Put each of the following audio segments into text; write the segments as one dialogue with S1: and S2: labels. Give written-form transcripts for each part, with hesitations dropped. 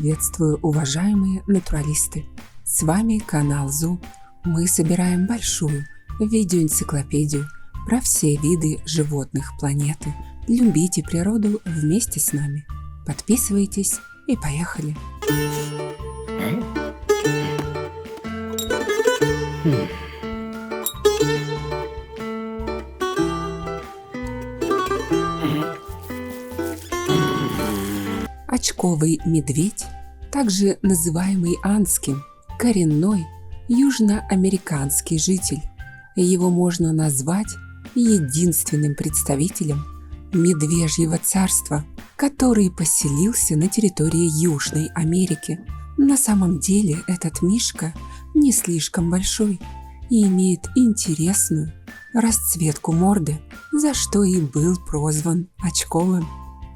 S1: Приветствую, уважаемые натуралисты! С вами канал ЗУ. Мы собираем большую видеоэнциклопедию про все виды животных планеты. Любите природу вместе с нами. Подписывайтесь и поехали! Очковый медведь, также называемый андским, коренной южноамериканский житель. Его можно назвать единственным представителем медвежьего царства, который поселился на территории Южной Америки. На самом деле этот мишка не слишком большой и имеет интересную расцветку морды, за что и был прозван очковым.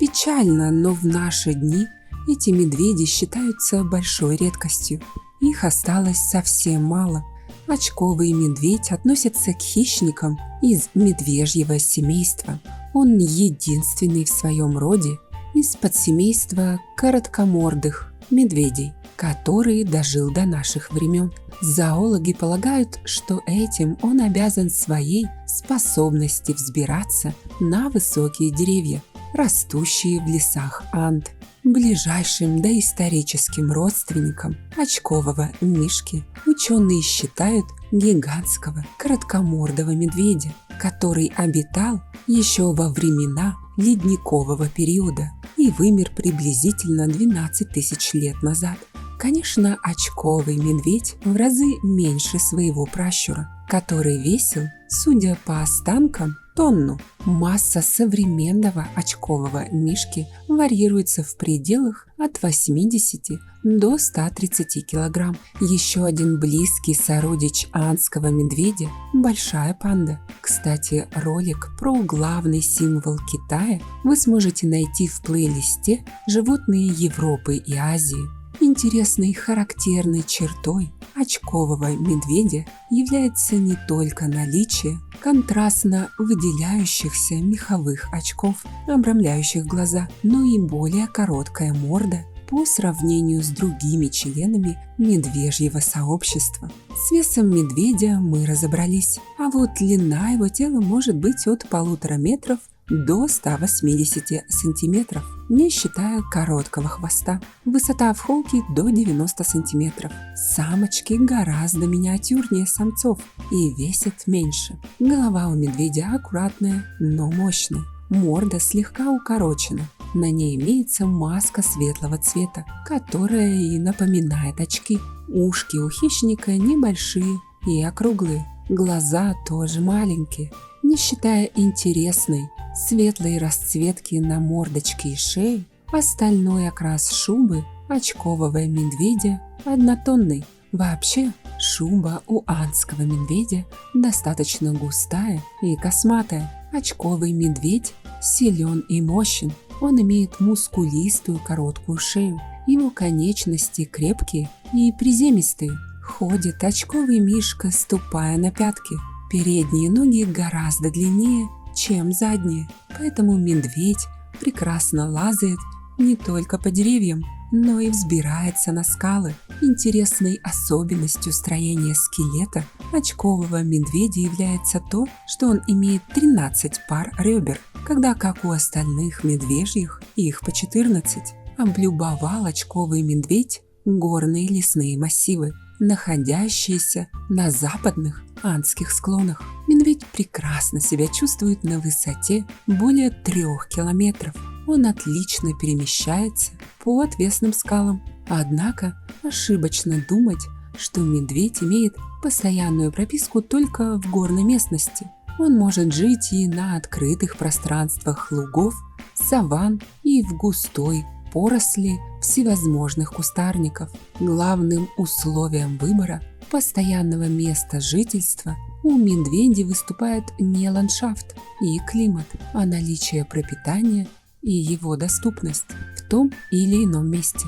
S1: Печально, но в наши дни эти медведи считаются большой редкостью. Их осталось совсем мало. Очковый медведь относится к хищникам из медвежьего семейства. Он единственный в своем роде из подсемейства короткомордых медведей, который дожил до наших времен. Зоологи полагают, что этим он обязан своей способности взбираться на высокие деревья, растущие в лесах Анд. Ближайшим доисторическим родственником очкового мишки ученые считают гигантского короткомордого медведя, который обитал еще во времена ледникового периода и вымер приблизительно 12 тысяч лет назад. Конечно, очковый медведь в разы меньше своего пращура, который весил, судя по останкам, тонну. Масса современного очкового мишки варьируется в пределах от 80 до 130 килограмм. Еще один близкий сородич андского медведя – большая панда. Кстати, ролик про главный символ Китая вы сможете найти в плейлисте «Животные Европы и Азии». Интересной характерной чертой очкового медведя является не только наличие контрастно выделяющихся меховых очков, обрамляющих глаза, но и более короткая морда по сравнению с другими членами медвежьего сообщества. С весом медведя мы разобрались, а вот длина его тела может быть от 1,5 метров до 180 сантиметров, не считая короткого хвоста. Высота в холке до 90 сантиметров. Самочки гораздо миниатюрнее самцов и весят меньше. Голова у медведя аккуратная, но мощная. Морда слегка укорочена. На ней имеется маска светлого цвета, которая и напоминает очки. Ушки у хищника небольшие и округлые. Глаза тоже маленькие. Не считая интересной светлой расцветки на мордочке и шее, остальной окрас шубы очкового медведя однотонный. Вообще, шуба у андского медведя достаточно густая и косматая. Очковый медведь силен и мощен. Он имеет мускулистую короткую шею. Его конечности крепкие и приземистые. Ходит очковый мишка, ступая на пятки. Передние ноги гораздо длиннее, чем задние, поэтому медведь прекрасно лазает не только по деревьям, но и взбирается на скалы. Интересной особенностью строения скелета очкового медведя является то, что он имеет 13 пар ребер, когда как у остальных медвежьих их по 14. Облюбовал очковый медведь горные лесные массивы, находящиеся на западных андских склонах. Медведь прекрасно себя чувствует на высоте более 3 километров. Он отлично перемещается по отвесным скалам. Однако ошибочно думать, что медведь имеет постоянную прописку только в горной местности. Он может жить и на открытых пространствах лугов, саванн и в густой поросли всевозможных кустарников. Главным условием выбора постоянного места жительства у медведя выступает не ландшафт и климат, а наличие пропитания и его доступность в том или ином месте.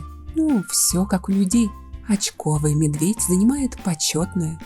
S1: Все как у людей. Очковый медведь занимает почетное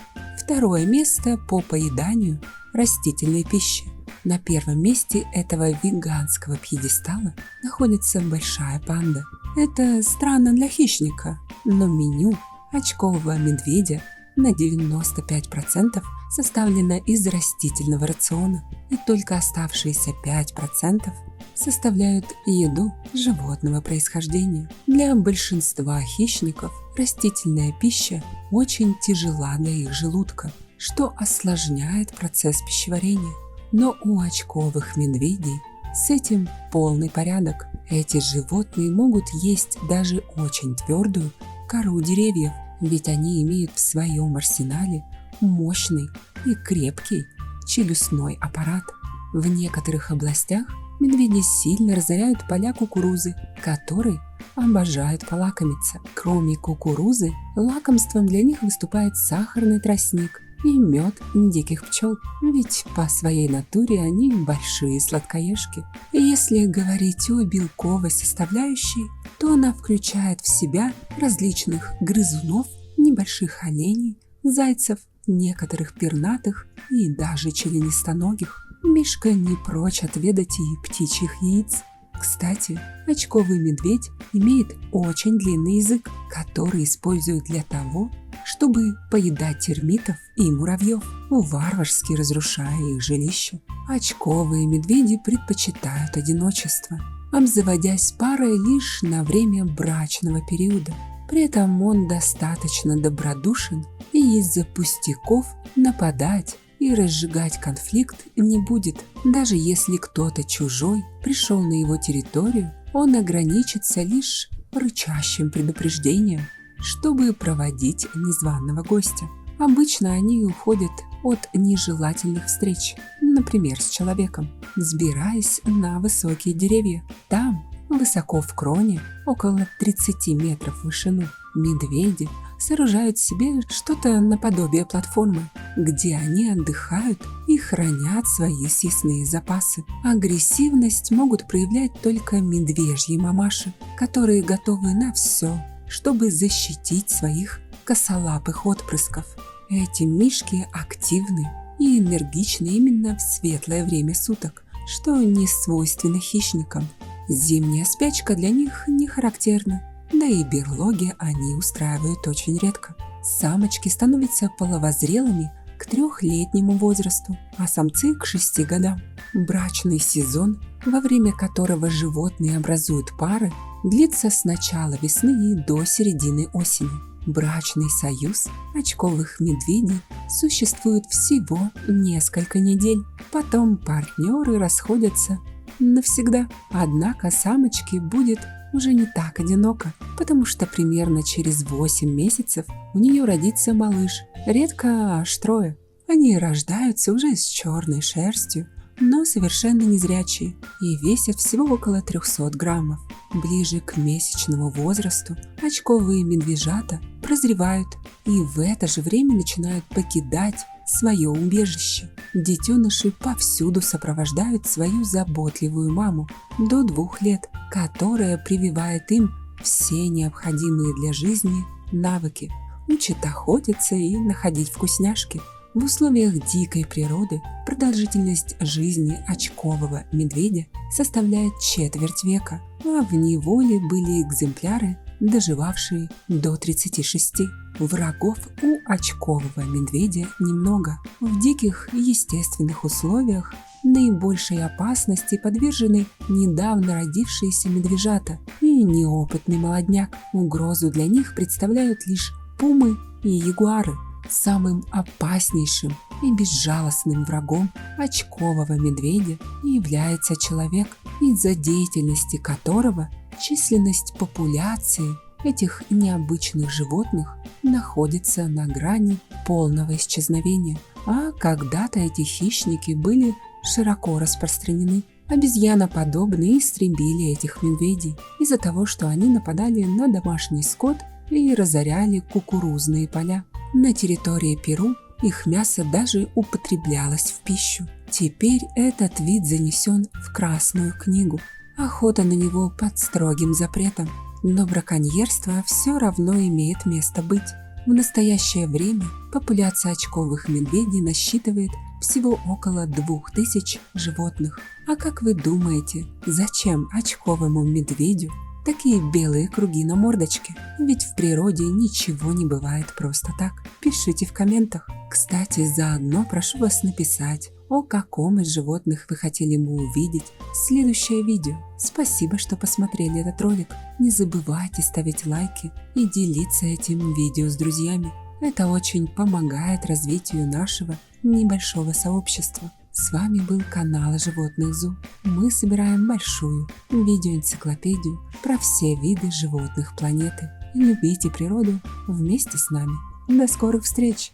S1: 2-е место по поеданию растительной пищи. На первом месте этого веганского пьедестала находится большая панда. Это странно для хищника, но меню очкового медведя на 95% составлено из растительного рациона, и только оставшиеся 5% составляют еду животного происхождения. Для большинства хищников растительная пища очень тяжела для их желудка, что осложняет процесс пищеварения. Но у очковых медведей с этим полный порядок. Эти животные могут есть даже очень твердую кору деревьев, ведь они имеют в своем арсенале мощный и крепкий челюстной аппарат. В некоторых областях медведи сильно разоряют поля кукурузы, которой обожают полакомиться. Кроме кукурузы, лакомством для них выступает сахарный тростник и мед диких пчел, ведь по своей натуре они большие сладкоежки. И если говорить о белковой составляющей, то она включает в себя различных грызунов, небольших оленей, зайцев, некоторых пернатых и даже членистоногих. Мишка не прочь отведать и птичьих яиц. Кстати, очковый медведь имеет очень длинный язык, который используют для того, чтобы поедать термитов и муравьев, варварски разрушая их жилище. Очковые медведи предпочитают одиночество, обзаводясь парой лишь на время брачного периода. При этом он достаточно добродушен и из-за пустяков нападать и разжигать конфликт не будет. Даже если кто-то чужой пришел на его территорию, он ограничится лишь рычащим предупреждением, чтобы проводить незваного гостя. Обычно они уходят от нежелательных встреч, например, с человеком, взбираясь на высокие деревья. Там, высоко в кроне, около 30 метров в вышину, медведи сооружают себе что-то наподобие платформы, где они отдыхают и хранят свои съестные запасы. Агрессивность могут проявлять только медвежьи мамаши, которые готовы на все, чтобы защитить своих косолапых отпрысков. Эти мишки активны и энергичны именно в светлое время суток, что не свойственно хищникам. Зимняя спячка для них не характерна, да и берлоги они устраивают очень редко. Самочки становятся половозрелыми к 3-летнему возрасту, а самцы к 6 годам. Брачный сезон, во время которого животные образуют пары, длится с начала весны и до середины осени. Брачный союз очковых медведей существует всего несколько недель, потом партнеры расходятся навсегда. Однако самочке будет уже не так одиноко, потому что примерно через 8 месяцев у нее родится малыш, редко аж 3. Они рождаются уже с черной шерстью, но совершенно незрячие и весят всего около 300 граммов. Ближе к месячному возрасту очковые медвежата прозревают и в это же время начинают покидать свое убежище. Детеныши повсюду сопровождают свою заботливую маму до 2 лет, которая прививает им все необходимые для жизни навыки, учит охотиться и находить вкусняшки. В условиях дикой природы продолжительность жизни очкового медведя составляет четверть века, а в неволе были экземпляры, доживавшие до 36. Врагов у очкового медведя немного. В диких естественных условиях наибольшей опасности подвержены недавно родившиеся медвежата и неопытный молодняк. Угрозу для них представляют лишь пумы и ягуары. Самым опаснейшим и безжалостным врагом очкового медведя является человек, из-за деятельности которого численность популяции этих необычных животных находится на грани полного исчезновения. А когда-то эти хищники были широко распространены. Обезьяноподобные истребили этих медведей из-за того, что они нападали на домашний скот и разоряли кукурузные поля. На территории Перу их мясо даже употреблялось в пищу. Теперь этот вид занесен в Красную книгу. Охота на него под строгим запретом. Но браконьерство все равно имеет место быть. В настоящее время популяция очковых медведей насчитывает всего около 2000 животных. А как вы думаете, зачем очковому медведю такие белые круги на мордочке. Ведь в природе ничего не бывает просто так. Пишите в комментах. Кстати, заодно прошу вас написать, о каком из животных вы хотели бы увидеть следующее видео. Спасибо, что посмотрели этот ролик. Не забывайте ставить лайки и делиться этим видео с друзьями. Это очень помогает развитию нашего небольшого сообщества. С вами был канал Животных Зу. Мы собираем большую видеоэнциклопедию про все виды животных планеты. Любите природу вместе с нами. До скорых встреч!